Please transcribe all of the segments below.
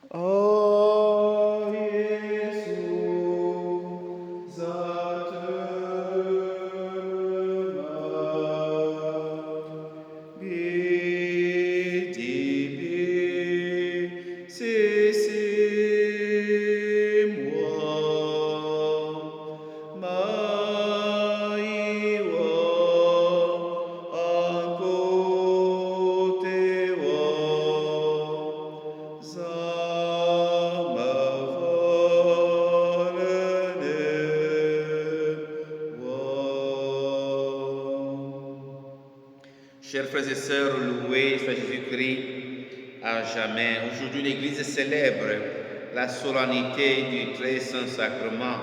O Jezu, zatrymaj, vidibie, moi, maiwa, ancotewa, Chers frères et sœurs, loués soit Jésus-Christ à jamais. Aujourd'hui, l'Église célèbre la solennité du très saint sacrement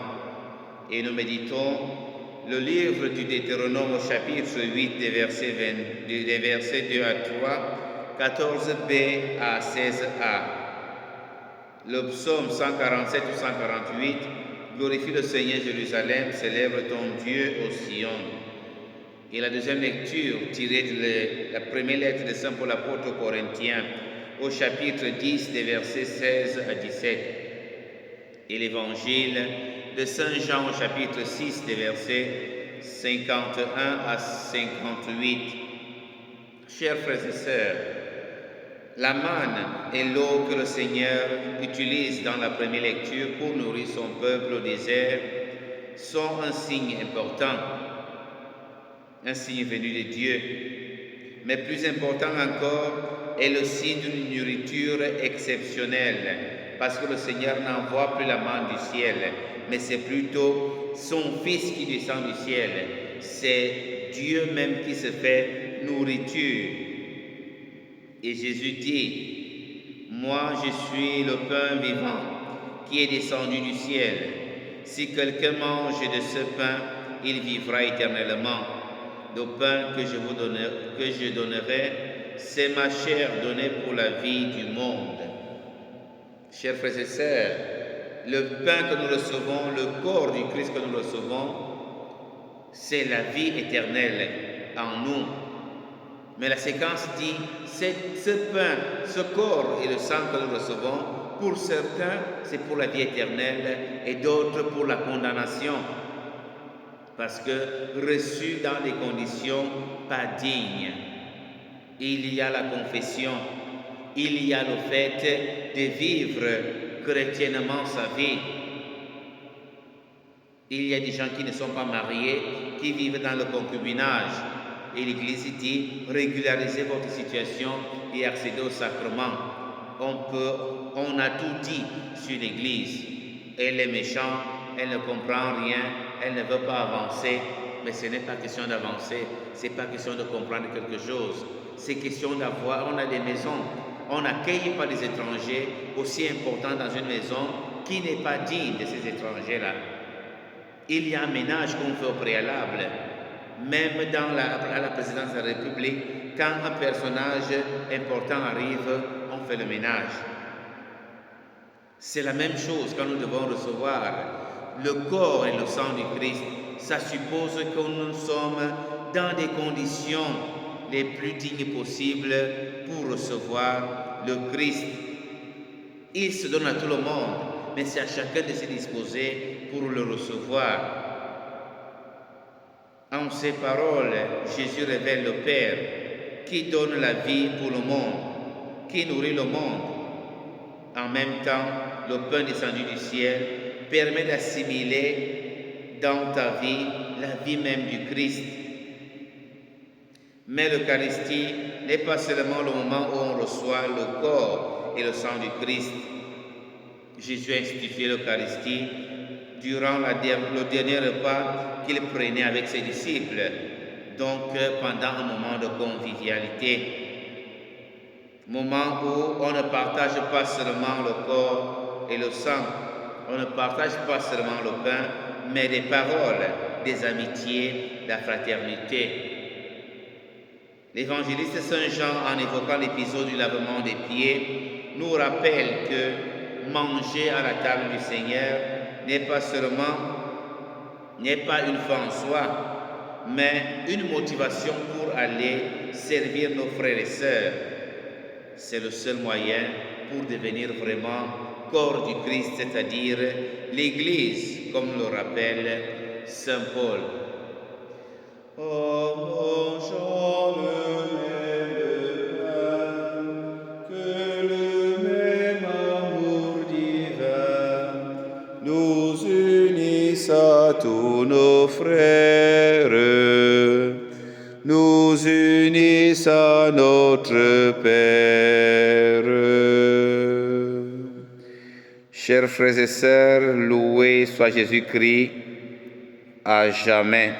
et nous méditons le livre du Deutéronome au chapitre 8 des versets 2 à 3, 14b à 16a. Le psaume 147 ou 148, glorifie le Seigneur Jérusalem, célèbre ton Dieu au Sion. Et la deuxième lecture tirée de la première lettre de Saint Paul apôtre aux Corinthiens au chapitre 10 des versets 16 à 17. Et l'évangile de Saint Jean au chapitre 6 des versets 51 à 58. Chers frères et sœurs, la manne et l'eau que le Seigneur utilise dans la première lecture pour nourrir son peuple au désert sont un signe important, un signe venu de Dieu. Mais plus important encore est le signe d'une nourriture exceptionnelle, parce que le Seigneur n'envoie plus la manne du ciel, mais c'est plutôt son Fils qui descend du ciel. C'est Dieu même qui se fait nourriture. Et Jésus dit, moi je suis le pain vivant qui est descendu du ciel. Si quelqu'un mange de ce pain, il vivra éternellement. Le pain que je donnerai, c'est ma chair donnée pour la vie du monde. Chers frères et sœurs, le pain que nous recevons, le corps du Christ que nous recevons, c'est la vie éternelle en nous. Mais la séquence dit, ce pain, ce corps et le sang que nous recevons, pour certains, c'est pour la vie éternelle et d'autres pour la condamnation. Parce que reçu dans des conditions pas dignes. Il y a la confession, il y a le fait de vivre chrétiennement sa vie. Il y a des gens qui ne sont pas mariés, qui vivent dans le concubinage. Et l'Église dit, régularisez votre situation et accédez au sacrement. On a tout dit sur l'Église. Elle est méchante, elle ne comprend rien, elle ne veut pas avancer. Mais ce n'est pas question d'avancer, ce n'est pas question de comprendre quelque chose. C'est question d'avoir, on a des maisons, on n'accueille pas des étrangers aussi importants dans une maison qui n'est pas digne de ces étrangers-là. Il y a un ménage qu'on fait au préalable. Même à la présidence de la République, quand un personnage important arrive, on fait le ménage. C'est la même chose quand nous devons recevoir le corps et le sang du Christ. Ça suppose que nous sommes dans des conditions les plus dignes possibles pour recevoir le Christ. Il se donne à tout le monde, mais c'est à chacun de se disposer pour le recevoir. En ces paroles, Jésus révèle le Père qui donne la vie pour le monde, qui nourrit le monde. En même temps, le pain descendu du ciel permet d'assimiler dans ta vie la vie même du Christ. Mais l'Eucharistie n'est pas seulement le moment où on reçoit le corps et le sang du Christ. Jésus a institué l'Eucharistie durant le dernier repas qu'il prenait avec ses disciples, donc pendant un moment de convivialité. Moment où on ne partage pas seulement le corps et le sang, on ne partage pas seulement le pain, mais des paroles, des amitiés, la fraternité. L'évangéliste Saint Jean, en évoquant l'épisode du lavement des pieds, nous rappelle que manger à la table du Seigneur n'est pas une fin en soi, mais une motivation pour aller servir nos frères et sœurs. C'est le seul moyen pour devenir vraiment corps du Christ, c'est-à-dire l'Église, comme le rappelle Saint Paul. Jean que le même amour divin nous unisse à tous nos frères, nous unisse à notre Père. Chers frères et sœurs, loué soit Jésus-Christ à jamais.